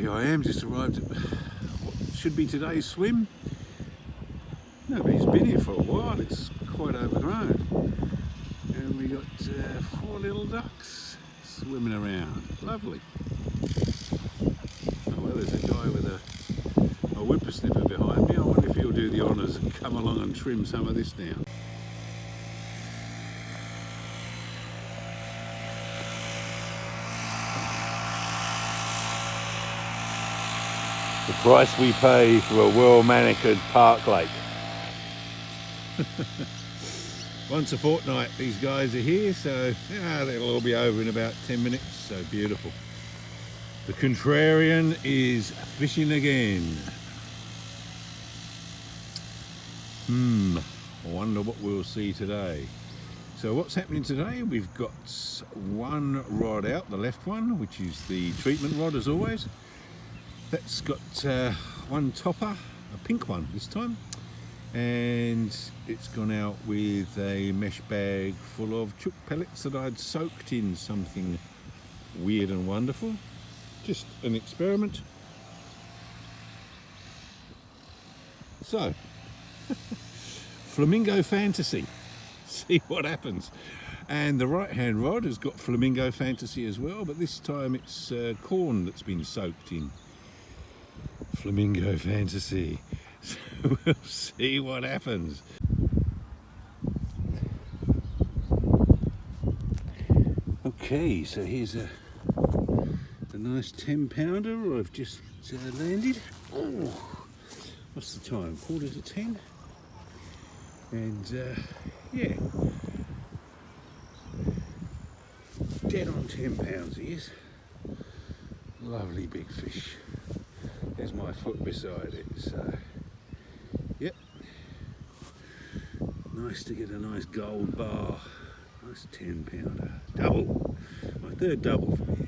here I am, just arrived at what should be today's swim. Nobody's been here for a while, it's quite overgrown. And we got 4 little ducks swimming around. Lovely. Oh well, there's a guy with a whippersnapper behind me. I wonder if he'll do the honours and come along and trim some of this down. The price we pay for a well-manicured park lake. Once a fortnight these guys are here, so they'll all be over in about 10 minutes, so beautiful. The Contrarian is fishing again. I wonder what we'll see today. So what's happening today? We've got one rod out, the left one, which is the treatment rod as always. That's got one topper, a pink one this time, and it's gone out with a mesh bag full of chook pellets that I'd soaked in something weird and wonderful. Just an experiment. So, Flamingo Fantasy. See what happens. And the right hand rod has got Flamingo Fantasy as well, but this time it's corn that's been soaked in Flamingo Fantasy. So we'll see what happens. Okay, so here's a nice 10-pounder I've just landed. Oh, what's the time? 9:45. And yeah, dead on 10 pounds he is. Lovely big fish. There's my foot beside it, so yep. Nice to get a nice gold bar. Nice 10-pounder. Double. My third double for me.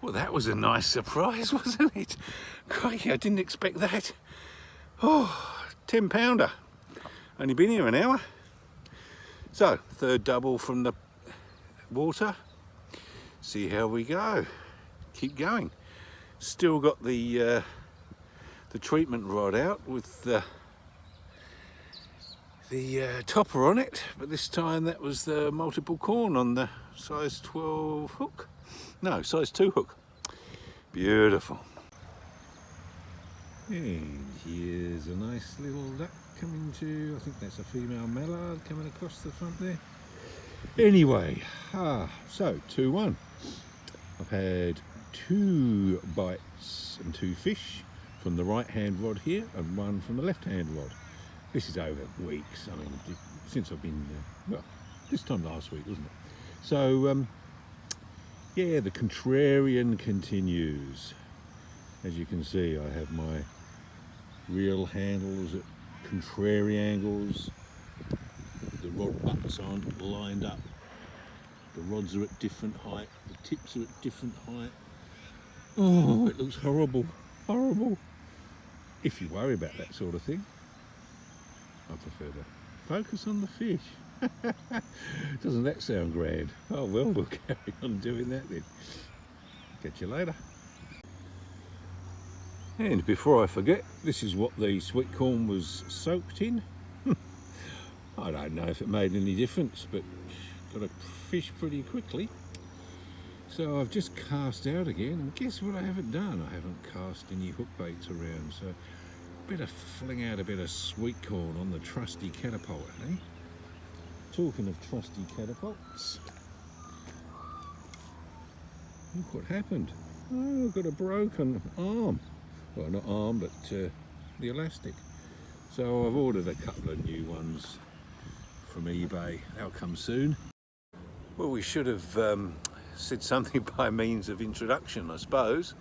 Well, that was a nice surprise, wasn't it? Crikey, I didn't expect that. Oh, 10-pounder. Only been here an hour. So, third double from the water. See how we go. Keep going. Still got the treatment rod out with the topper on it, but this time that was the multiple corn on the size 12 hook. No, size 2 hook. Beautiful. And here's a nice little duck coming to, I think that's a female mallard coming across the front there. Anyway, so 2-1. I've had 2 bites and 2 fish from the right hand rod here and 1 from the left hand rod. This is over weeks, I mean, since I've been, well, this time last week, wasn't it? So, yeah, the Contrarian continues. As you can see, I have my reel handles at contrary angles. The rod butts aren't lined up. The rods are at different height. The tips are at different height. Oh, it looks horrible, horrible. If you worry about that sort of thing, I prefer to focus on the fish. Doesn't that sound grand? Oh well, we'll carry on doing that then. Catch you later. And before I forget, this is what the sweet corn was soaked in. I don't know if it made any difference, but got a fish pretty quickly. So I've just cast out again, and guess what I haven't done? I haven't cast any hook baits around, so better fling out a bit of sweet corn on the trusty catapult, eh? Talking of trusty catapults, look what happened. Oh, I've got a broken arm. Well, not arm, but the elastic. So I've ordered a couple of new ones from eBay. They'll come soon. Well, we should have said something by means of introduction, I suppose.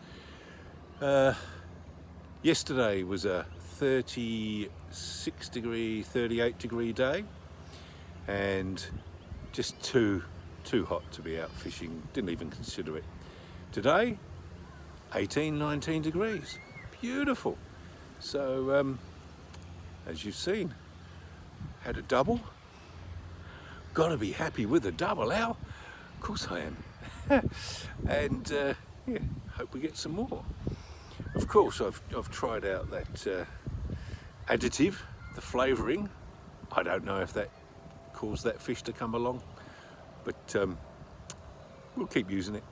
Yesterday was a 36 degree, 38 degree day, and just too hot to be out fishing. Didn't even consider it. Today, 18, 19 degrees. Beautiful. So, as you've seen, had a double. Got to be happy with a double, Al. Of course I am. And yeah, hope we get some more. Of course, I've tried out that additive, the flavouring. I don't know if that caused that fish to come along, but we'll keep using it.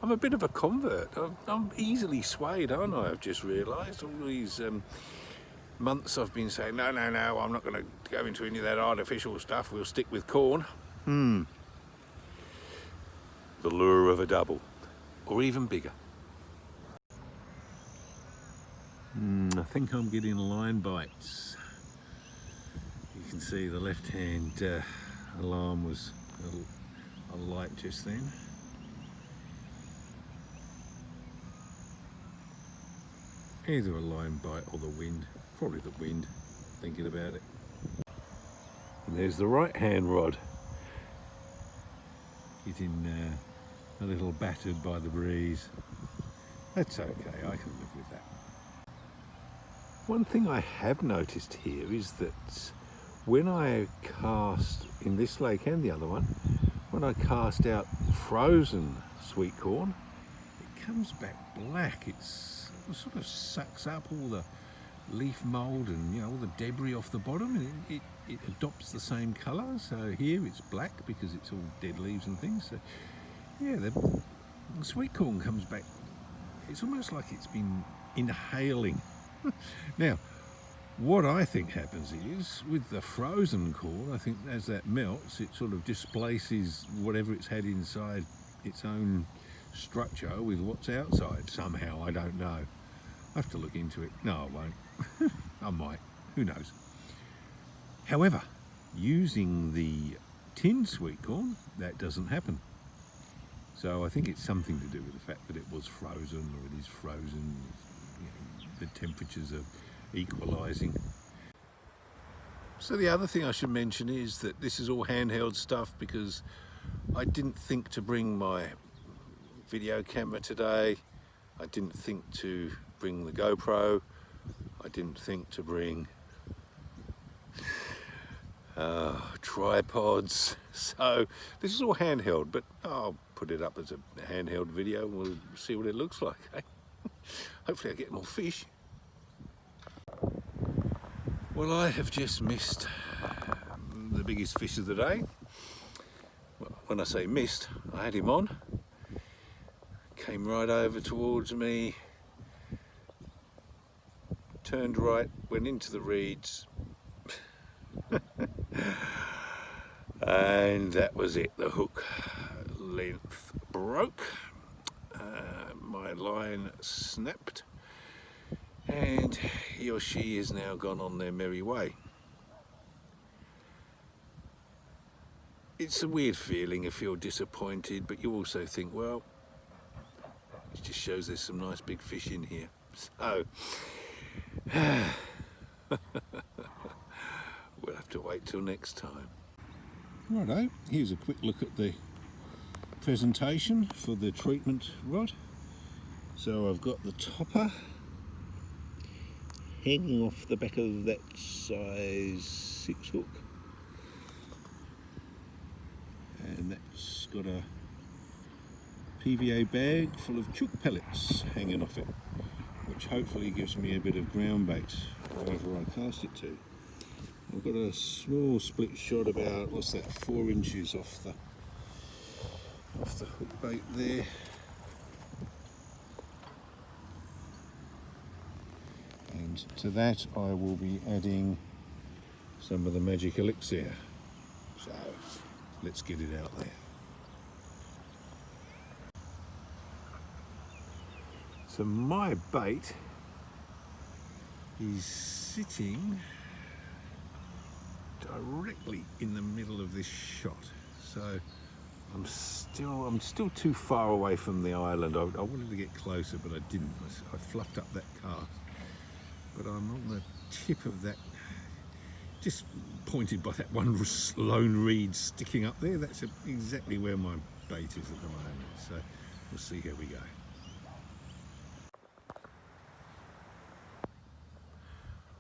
I'm a bit of a convert. I'm easily swayed, aren't I? I've just realised all these months I've been saying, no, I'm not going to go into any of that artificial stuff. We'll stick with corn. The lure of a double, or even bigger. I think I'm getting line bites. You can see the left-hand alarm was a light just then. Either a line bite or the wind. Probably the wind, thinking about it. And there's the right-hand rod. Getting a little battered by the breeze. That's okay, I can live with that. One thing I have noticed here is that when I cast, in this lake and the other one, when I cast out frozen sweet corn, it comes back black. It sort of sucks up all the leaf mould and all the debris off the bottom, and it adopts the same colour. So here it's black because it's all dead leaves and things. So yeah, the sweet corn comes back. It's almost like it's been inhaling. Now, what I think happens is, with the frozen corn, I think as that melts, it sort of displaces whatever it's had inside its own structure with what's outside somehow. I don't know. I have to look into it. No, I won't. I might. Who knows? However, using the tinned sweet corn, that doesn't happen. So I think it's something to do with the fact that it was frozen, or it is frozen. The temperatures are equalising. So the other thing I should mention is that this is all handheld stuff, because I didn't think to bring my video camera today. I didn't think to bring the GoPro. I didn't think to bring tripods. So this is all handheld, but I'll put it up as a handheld video and we'll see what it looks like. Eh? Hopefully I get more fish. Well, I have just missed the biggest fish of the day. Well, when I say missed, I had him on. Came right over towards me, turned right, went into the reeds, and that was it. The hook length broke, my line snapped, and he or she is now gone on their merry way. It's a weird feeling. You feel disappointed, but you also think, well, it just shows there's some nice big fish in here. So we'll have to wait till next time. Righto, here's a quick look at the presentation for the treatment rod. So I've got the topper hanging off the back of that size 6 hook, and that's got a PVA bag full of chook pellets hanging off it, which hopefully gives me a bit of ground bait wherever I cast it to. I've got a small split shot about, what's that, 4 inches off the hook bait there. And to that I will be adding some of the magic elixir. So let's get it out there. So my bait is sitting directly in the middle of this shot. So I'm still too far away from the island. I wanted to get closer, but I didn't. I fluffed up that cast. But I'm on the tip of that, just pointed by that one lone reed sticking up there. That's exactly where my bait is at the moment. So we'll see how we go.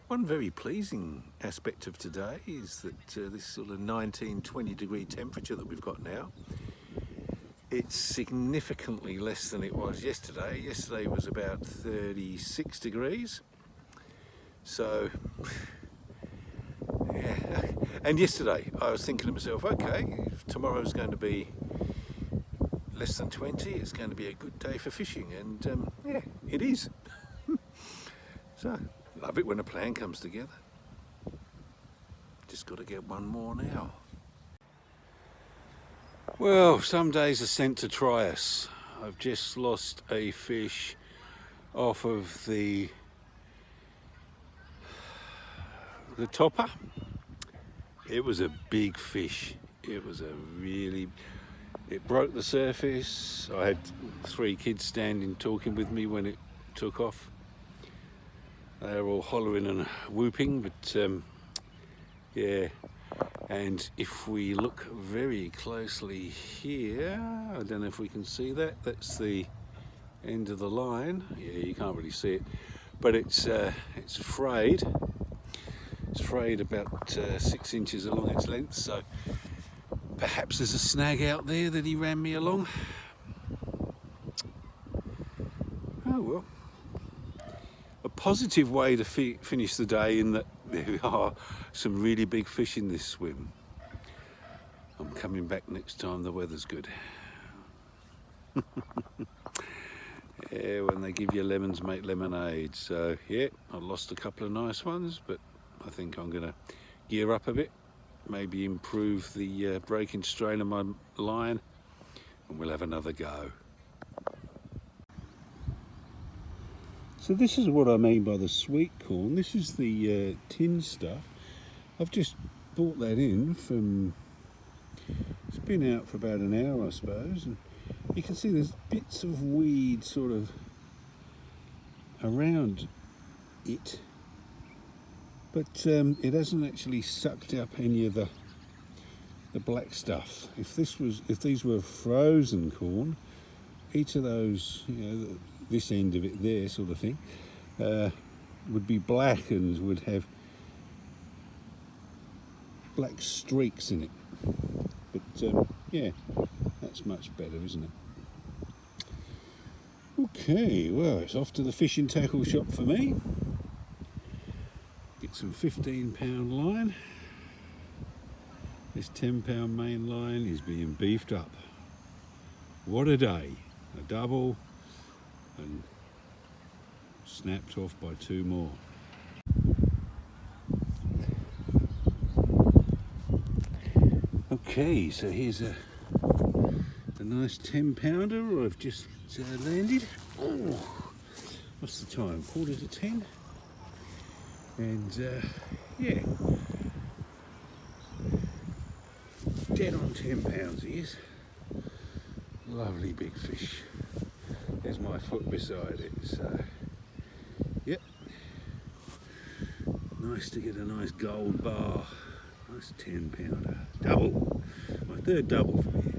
One very pleasing aspect of today is that this sort of 19-20 degree temperature that we've got now it's significantly less than it was yesterday. Yesterday was about 36 degrees. So, yeah. And yesterday I was thinking to myself, okay, if tomorrow's going to be less than 20, it's going to be a good day for fishing. And yeah, it is. So, love it when a plan comes together. Just got to get one more now. Well, some days are sent to try us. I've just lost a fish off of the topper. It was a big fish. It was it broke the surface. I had 3 kids standing talking with me when it took off. They were all hollering and whooping, but yeah. And if we look very closely here, I don't know if we can see that. That's the end of the line. Yeah, you can't really see it, but it's frayed. It's frayed about 6 inches along its length, so perhaps there's a snag out there that he ran me along. Oh well. A positive way to finish the day in that there are some really big fish in this swim. I'm coming back next time the weather's good. Yeah, when they give you lemons, make lemonade. So yeah, I lost a couple of nice ones, but I think I'm gonna gear up a bit, maybe improve the breaking strain of my line, and we'll have another go. So this is what I mean by the sweet corn. This is the tin stuff. I've just brought that in from, it's been out for about an hour I suppose, and you can see there's bits of weed sort of around it, but it hasn't actually sucked up any of the black stuff. If these were frozen corn, each of those, you know, this end of it there sort of thing, would be black and would have black streaks in it. But yeah, that's much better, isn't it? Okay, well, it's off to the fishing tackle shop for me. Get some 15-pound line. This 10-pound main line is being beefed up. What a day. A double and snapped off by 2 more. Okay, so here's a nice 10-pounder I've just landed. Oh, what's the time? 9:45. And yeah, dead on 10 pounds he is. Lovely big fish. There's my foot beside it, so yep. Nice to get a nice gold bar. Nice 10-pounder. Double. My 3rd double for me.